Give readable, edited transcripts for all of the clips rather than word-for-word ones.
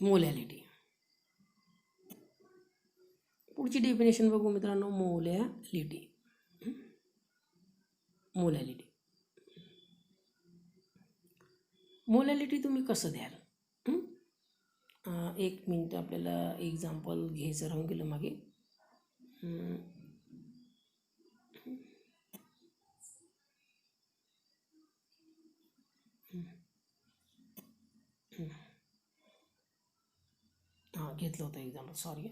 Molality. पुढची definition बघू मित्रांनो, मोलॅलिटी. मोलॅलिटी मोलॅलिटी तुम्ही कसं द्याल? एक मिनिट, आपल्याला एक्झाम्पल घ्यायचं राहून गेलं मागे. हां, घेतलं होतं एक्झाम्पल, सॉरी.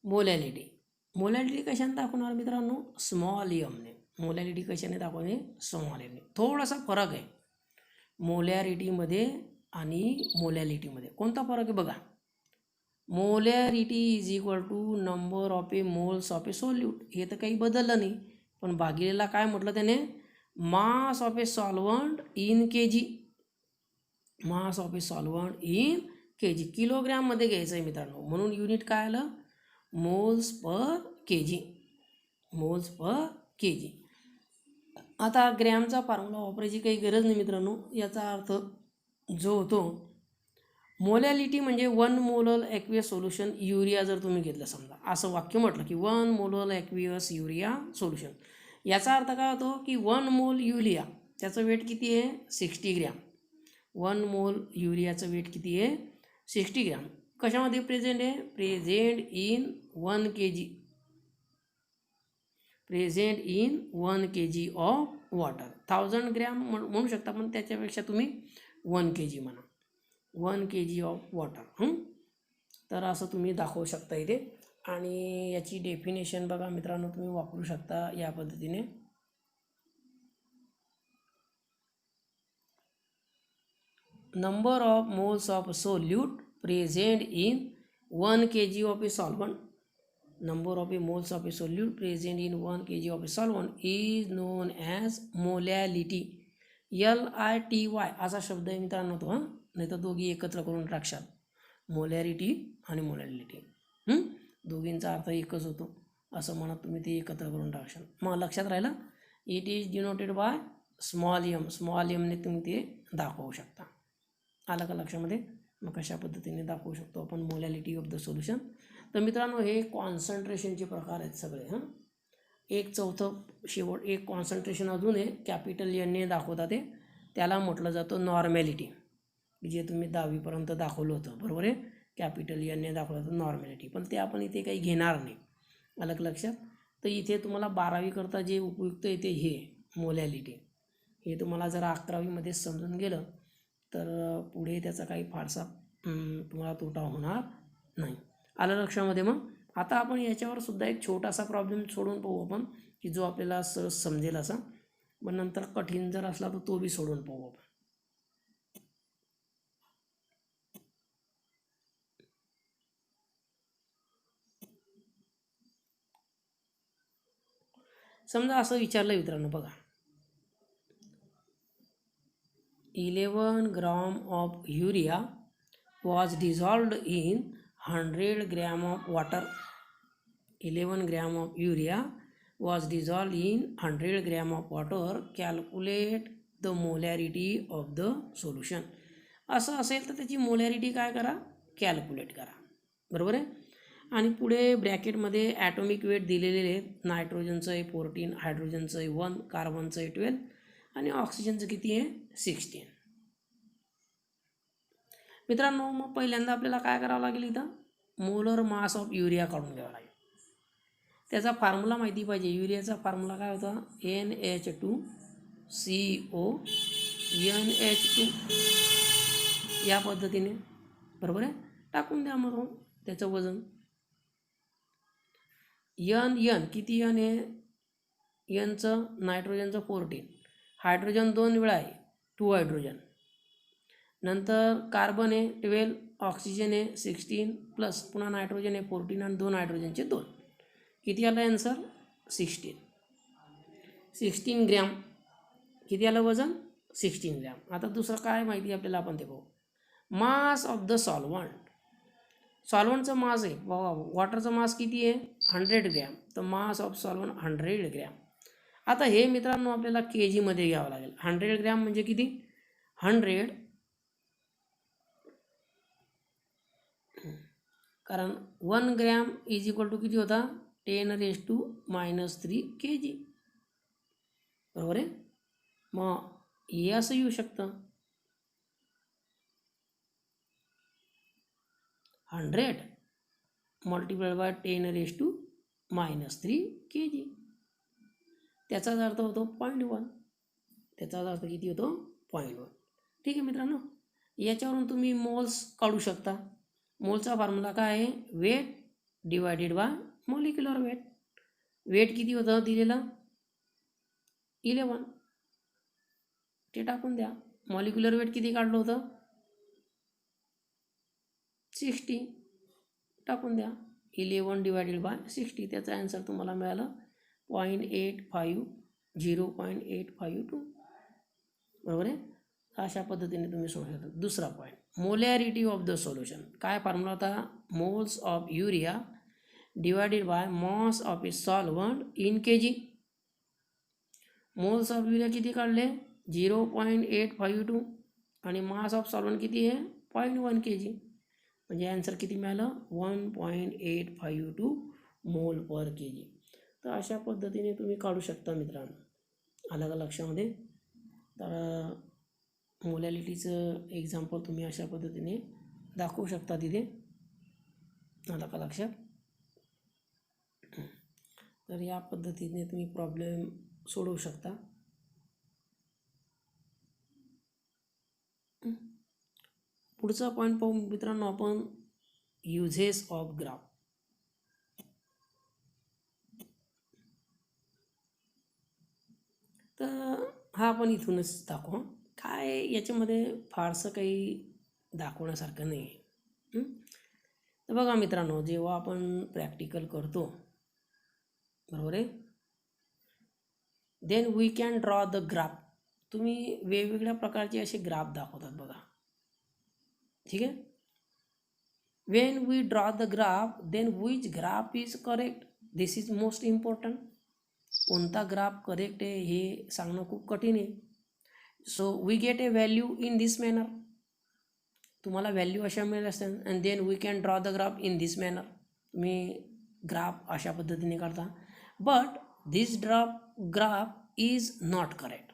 मोलॅलिटी कशाने दाखवणार मित्रांनो? स्मॉल एमने. मोलॅलिटी कशाने दाखवणे? स्मॉल एमने. थोडासा फरक आहे मोलॅरिटीमध्ये आणि मोलॅलिटीमध्ये. कोणता फरक आहे बघा. Molarity is equal to number of a moles of a solute. हे तर काही बदललं नाही, पण भागिलेला काय म्हटलं त्याने? Mass of a solvent in K G. Mass of a solvent in K G. किलोग्रॅममध्ये घ्यायचं आहे मित्रांनो, म्हणून युनिट काय आलं? Moles per K G. Moles per K G. आता ग्रॅमचा फॉर्म्युला वापरायची काही गरज नाही मित्रांनो. याचा अर्थ जो होतो, मोलॅलिटी म्हणजे 1 मोलल ॲक्वियस सोल्युशन युरिया. जर तुम्ही घेतलं समजा असं वाक्य म्हटलं की 1 मोलल ॲक्वियस युरिया सोल्युशन, याचा अर्थ काय होतो की 1 मोल युरिया त्याचं वेट किती आहे? 60 ग्रॅम. 1 मोल युरियाचं वेट किती आहे? 60 ग्रॅम. कशामध्ये प्रेझेंट आहे? Present in 1 K G. Present in 1 K G of water. 1000 gram म्हणू शकता, पण त्याच्यापेक्षा तुम्ही 1 के जी म्हणा. 1 के जी ऑफ वॉटर. तर असं तुम्ही दाखवू शकता इथे. आणि याची डेफिनेशन बघा मित्रांनो, तुम्ही वापरू शकता या पद्धतीने. Number of moles of solute present in 1 K G of a solvent. Number of a moles of a solute present in 1 K G of a solvent is known as molality. LITY असा शब्द आहे मित्रांनो तो. नाही तर दोघी एकत्र करून टाकशाल, मोलॅरिटी आणि मोलॅलिटी. दोघींचा अर्थ एकच होतो असं म्हणत तुम्ही ते एकत्र करून टाकशाल. मग लक्षात राहिलं, it is denoted by small M. Small एमने तुम्ही ते दाखवू शकता. आलं का लक्षामध्ये? मग कशा पद्धतीने दाखवू शकतो आपण मोलॅलिटी ऑफ द सोल्युशन? तर मित्रांनो, हे कॉन्सन्ट्रेशनचे प्रकार आहेत सगळे. एक चौथं शेवट एक कॉन्सन्ट्रेशन अजून आहे, कॅपिटल एनने दाखवतात ते. त्याला म्हटलं जातं नॉर्मॅलिटी, जे तुम्ही 10वीपर्यंत दाखवलं होतं, बरोबर आहे. कॅपिटल एनने दाखवलं होतं नॉर्मॅलिटी, पण ते आपण इथे काही घेणार नाही. आलं लक्षात? तर इथे तुम्हाला 12वीकरता जे उपयुक्त आहे ते हे मोलॅलिटी. हे तुम्हाला जर 11वीमध्ये समजून गेलं तर पुढे त्याचा काही फारसा तुम्हाला तोटा होणार नाही. आलं लक्षामध्ये? मग आता आपण याच्यावर सुद्धा एक छोटासा प्रॉब्लेम सोडून पाहू आपण, की जो आपल्याला सहज समजेल असा. पण नंतर कठीण जर असला तर तो बी सोडून पाहू आपण. समजा असं विचारलं मित्रांनो, बघा, 11 gram of urea was dissolved in 100 gram of water. 11 gram of urea was dissolved in 100 gram of water. Calculate the molarity of the solution. असं असेल तर त्याची मोलॅरिटी काय करा? कॅल्क्युलेट करा, बरोबर आहे. आणि पुढे ब्रॅकेटमध्ये ॲटॉमिक वेट दिलेले आहेत. नायट्रोजनचं आहे 14, हायड्रोजनचं आहे 1, कार्बनचं आहे 12 आणि ऑक्सिजनचं किती आहे? 16. मित्रांनो, मग पहिल्यांदा आपल्याला काय करावं लागेल? इथं मोलर मास ऑफ युरिया काढून घ्यावा लागेल. त्याचा फॉर्म्युला माहिती पाहिजे. युरियाचा फॉर्म्युला काय होता? NH2CO NH2 या पद्धतीने, बरोबर आहे. टाकून द्या मग त्याचं वजन. N किती N आहे? Nचं नायट्रोजनचं 14, हायड्रोजन 2 वेळा आहे 2 हायड्रोजन, नंतर कार्बन आहे 12, ऑक्सिजन आहे 16 प्लस पुन्हा नायट्रोजन आहे 14 आणि 2 हायड्रोजनचे 2. किती आलं आन्सर? 16 ग्रॅम. किती आलं वजन? 16 ग्रॅम. आता दुसरं काय माहिती आपल्याला, आपण ते पाहू. मास ऑफ द सॉल्वंट, सॉल्वंटचं मास आहे बघा, वॉटरचं मास किती आहे 100 ग्रॅम, तर मास ऑफ सॉल्वंट 100 ग्रॅम. आता हे मित्रांनो आपल्याला के जीमध्ये घ्यावं लागेल. 100 ग्रॅम म्हणजे किती 100, कारण 1 ग्रॅम इज इक्वल टू किती होता 10⁻³ kg, बरोबर आहे. मग हे असं येऊ शकतं 100 मल्टिप्लाइड बाय 10⁻³ kg, त्याचाच अर्थ होतो 0.1, त्याचाच अर्थ किती होतो 0.1. ठीक आहे मित्रांनो, याच्यावरून तुम्ही मोल्स काढू शकता. मोलचा फॉर्म्युला काय आहे, weight divided by molecular weight. Weight किती होतं दिलेलं 11, ते टाकून द्या. मॉलिक्युलर वेट किती काढलं होतं 60, टाकून द्या. 11 डिवायडेड बाय 60, त्याचा ॲन्सर तुम्हाला मिळालं 0.850, 0.852, बरोबर आहे. अशा पद्धतीने तुम्ही सोडू शकता. दुसरा point, molarity of the solution. काय फॉर्म्युला होता, moles of urea divided by mass of a solvent in kg. Moles of urea किती काढले 0.852 आणि मास ऑफ सॉल्वंट किती आहे 0.1 kg, म्हणजे ॲन्सर किती मिळालं 1.852 मोल पर kg. तर अशा पद्धतीने तुम्ही काढू शकता मित्रांनो, आलं का लक्षामध्ये. तर मोलॅलिटीचं एक्झाम्पल तुम्ही अशा पद्धतीने दाखवू शकता तिथे, आलं का लक्षात. तर या पद्धतीने तुम्ही प्रॉब्लेम सोडवू शकता. पुढचा पॉईंट पाहू मित्रांनो आपण, युजेस ऑफ ग्राफ. तर हा आपण इथूनच दाखवू, काय याच्यामध्ये फारसं काही दाखवण्यासारखं नाही आहे. तर बघा मित्रांनो, जेव्हा आपण प्रॅक्टिकल करतो, बरोबर आहे, then we can draw the graph. तुम्ही वेगवेगळ्या प्रकारचे असे ग्राफ दाखवतात बघा, ठीक आहे. When we draw the graph, then which graph is correct, this is most important. कोणता ग्राफ करेक्ट आहे हे सांगणं खूप कठीण आहे. So we get a value in this manner, तुम्हाला व्हॅल्यू अशा मिळत असतात, and then we can draw the graph in this manner. तुम्ही ग्राफ अशा पद्धतीने काढता, but this graph is not correct.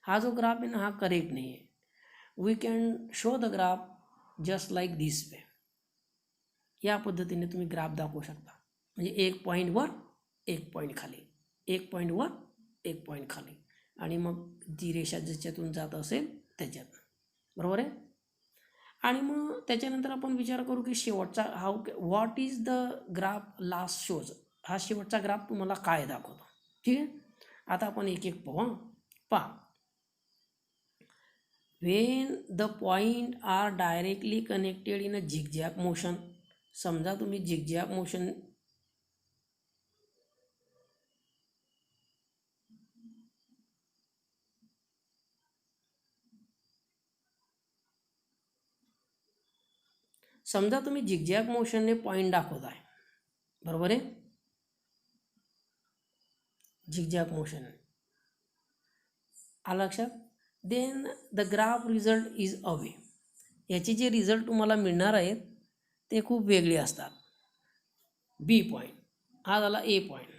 हा जो ग्राफ आहे ना हा करेक्ट नाही आहे. We can show the graph just like this way. या पद्धतीने तुम्ही ग्राफ दाखवू शकता, म्हणजे एक पॉईंट वर एक पॉईंट खाली, एक पॉईंट वर एक पॉईंट खाली, आणि मग जी रेषा ज्याच्यातून जात असेल त्याच्यात, बरोबर आहे. आणि मग त्याच्यानंतर आपण विचार करू की शेवटचा what is the graph last shows, हा शेवटचा ग्राफ तुम्हाला काय दाखवतो. ठीक आहे, आता आपण एक एक पाहू. पहा, when the point are directly connected in a zigzag motion. समजा तुम्ही झिगझॅग मोशन झिगझॅग मोशनने पॉईंट दाखवत आहे, बरोबर आहे, झिगझॅग मोशन आलं लक्षात. Then the graph result is away. याचे जे रिझल्ट तुम्हाला मिळणार आहेत ते खूप वेगळे असतात. बी पॉईंट, हा झाला ए पॉईंट,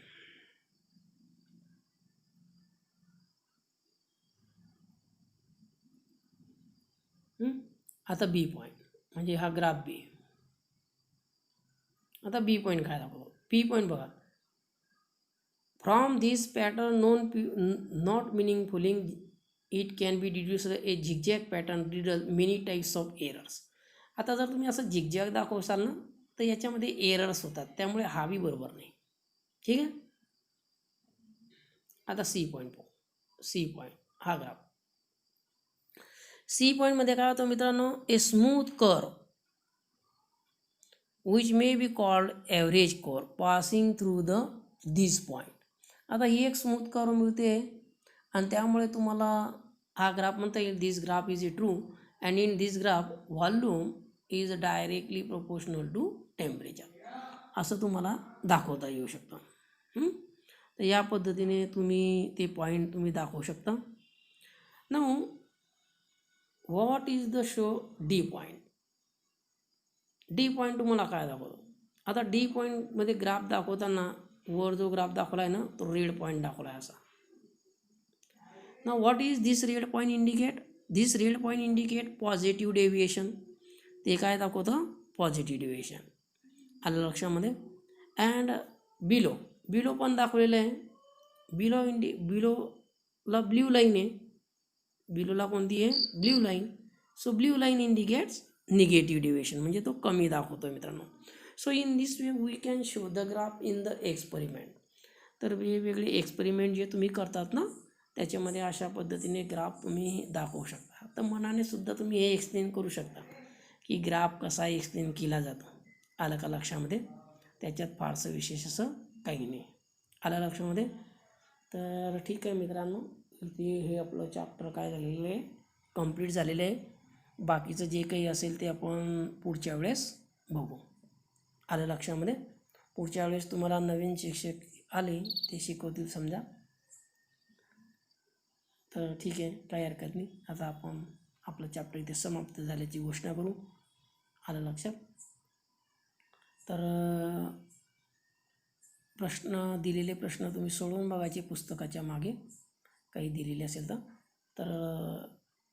आता बी पॉईंट म्हणजे हा ग्राफ बी. आता बी पॉईंट काय दाखवतो, पी पॉईंट बघा. From this pattern not meaningfully it can be deduce a zigzag pattern riddle many types of errors. आता जर तुम्ही असं झिगझॅग दाखवसाल ना तर याच्यामध्ये एरर्स होतात, त्यामुळे हा बी बरोबर नाही. ठीक आहे, आता सी पॉईंट पाहू. सी पॉईंट हा ग्राफ, सी पॉईंटमध्ये काय होतं मित्रांनो, a smooth curve which may be called average curve passing through the this point. आता ही एक स्मूथ कर्व मिळते आणि त्यामुळे तुम्हाला हा ग्राफ म्हणता येईल this graph is a true and in this graph volume is directly proportional to temperature असं तुम्हाला दाखवता येऊ शकतं. तर या पद्धतीने तुम्ही ते पॉईंट तुम्ही दाखवू शकता. Now what is the show D point. D point तुम्हाला काय दाखवतो. आता डी पॉईंटमध्ये ग्राफ दाखवताना वर जो ग्राफ दाखवला आहे ना तो रेड पॉईंट दाखवला आहे असा. Now what is this red point indicate. This red point indicate positive deviation. ते काय दाखवतं पॉझिटिव्ह डेविएशन. आलं लक्षामध्ये. अँड बिलो पण दाखवलेलं आहे. बिलोला ब्ल्यू लाईन आहे. बिलोला कोणती आहे blue line. So blue line indicates negative deviation म्हणजे तो कमी दाखवतो मित्रांनो. So in this way we can show the graph in the experiment. तर वेगवेगळे एक्सपेरिमेंट जे तुम्ही करतात ना त्याच्यामध्ये अशा पद्धतीने ग्राफ तुम्ही दाखवू शकता. तर मनाने सुद्धा तुम्ही हे एक्सप्लेन करू शकता की ग्राफ कसा एक्सप्लेन केला जातो. आलं का लक्षामध्ये. त्याच्यात फारसं विशेष असं काही नाही. आलं लक्षामध्ये. तर ठीक आहे मित्रांनो, ते हे आपलं चॅप्टर काय झालेलं आहे कंप्लीट झालेलं आहे. बाकीचं जे काही असेल ते आपण पुढच्या वेळेस बघू. आलं लक्षामध्ये. पुढच्या वेळेस तुम्हाला नवीन शिक्षक आले ते शिकवतील समजा. तर ठीक आहे काही हरकत नाही. आता आपण आपलं चॅप्टर इथे समाप्त झाल्याची घोषणा करू. आलं लक्षात. तर दिलेले प्रश्न तुम्ही सोडवून बघायचे पुस्तकाच्या मागे काही दिलेले असेल तर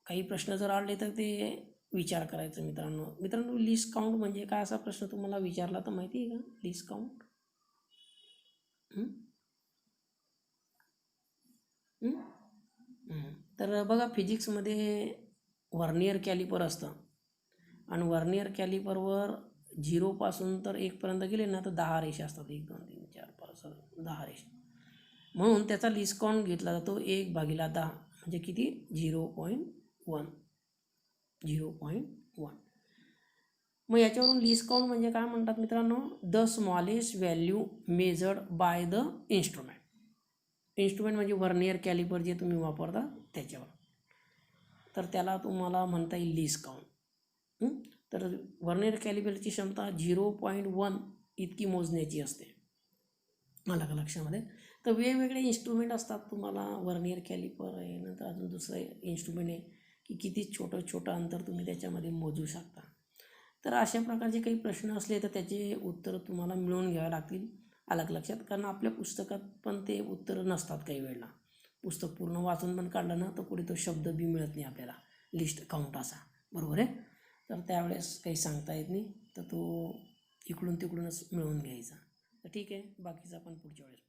काही प्रश्न जर आले तर ते विचार करायचं मित्रांनो. लिस्ट काउंट म्हणजे काय असा प्रश्न तुम्हाला विचारला तर माहिती आहे का लिस्ट काउंट. तर बघा फिजिक्समध्ये वर्नियर कॅलिपर असतं आणि वर्नियर कॅलिपरवर 0पासून तर 1पर्यंत गेले ना तर 10 रेषा असतात. 1 2 3 4 5 6 10 रेषा. म्हणून त्याचा लिस्ट काउंट घेतला जातो 1/10 म्हणजे किती 0.1. मग याच्यावरून लिस्ट काउंट म्हणजे काय म्हणतात मित्रांनो the smallest value measured by the instrument. Instrument म्हणजे वर्नियर कॅलिपर जे तुम्ही वापरता त्याच्यावर. तर त्याला तुम्हाला म्हणता येईल लिस्ट काउंट. तर वर्नियर कॅलिपरची क्षमता 0.1 इतकी मोजण्याची असते. मला का लक्षामध्ये. तर वेगवेगळे इन्स्ट्रुमेंट असतात. तुम्हाला वर्नियर कॅलिपर आहे नंतर अजून दुसरं इन्स्ट्रुमेंट आहे की किती छोटं अंतर तुम्ही त्याच्यामध्ये मोजू शकता. तर अशा प्रकारचे काही प्रश्न असले तर त्याचे उत्तर तुम्हाला मिळवून घ्यावे लागतील. आलं लक्षात. कारण आपल्या पुस्तकात पण ते उत्तरं नसतात काही वेळेला. पुस्तक पूर्ण वाचून पण काढलं ना तर पुढे तो शब्द बी मिळत नाही आपल्याला लिस्ट काउंट असा. बरोबर आहे. तर त्यावेळेस काही सांगता येत नाही तर तो इकडून तिकडूनच मिळवून घ्यायचा. तर ठीक आहे बाकीचं आपण पुढच्या वेळेस